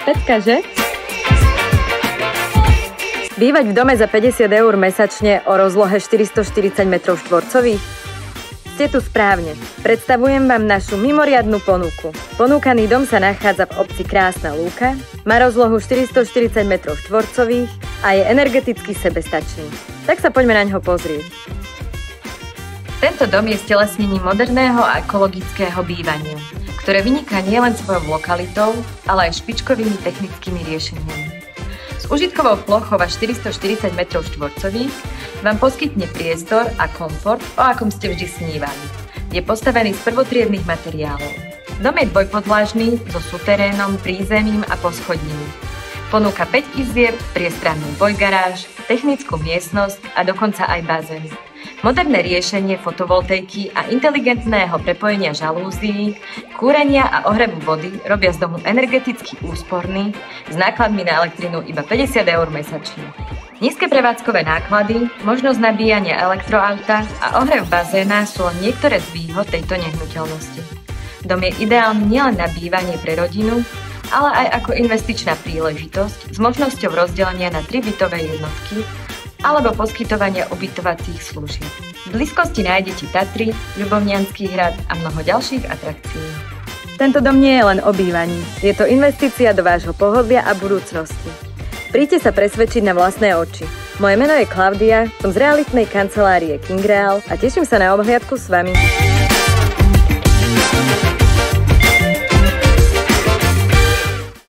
Pecka, že? Bývať v dome za 50 eur mesačne o rozlohe 440 m2? Ste tu správne. Predstavujem vám našu mimoriadnu ponuku. Ponúkaný dom sa nachádza v obci Krásna Lúka, má rozlohu 440 m2 a je energeticky sebestačný. Tak sa poďme na ňo pozrieť. Tento dom je stelesnením moderného a ekologického bývania, ktoré vyniká nielen svojou lokalitou, ale aj špičkovými technickými riešeniami. S užitkovou plochou až 440 m2 vám poskytne priestor a komfort, o akom ste vždy snívali. Je postavený z prvotriednych materiálov. Dom je dvojpodlažný so suterénom, prízemím a poschodím. Ponúka 5 izieb, priestrannú dvojgaráž, technickú miestnosť a dokonca aj bazén. Moderné riešenie fotovoltaiky a inteligentného prepojenia žalúzií, kúrenia a ohrevu vody robia z domu energeticky úsporný s nákladmi na elektrinu iba 50 eur mesačne. Nízke prevádzkové náklady, možnosť nabíjania elektroauta a ohrev bazéna sú len niektoré z výhod tejto nehnuteľnosti. Dom je ideálny nielen na bývanie pre rodinu, ale aj ako investičná príležitosť s možnosťou rozdelenia na 3 bytové jednotky alebo poskytovania ubytovacích služieb. V blízkosti nájdete Tatry, Ľubovniansky hrad a mnoho ďalších atrakcií. Tento dom nie je len o bývaní. Je to investícia do vášho pohodlia a budúcnosti. Príďte sa presvedčiť na vlastné oči. Moje meno je Klaudia, som z realitnej kancelárie King Real a teším sa na obhliadku s vami.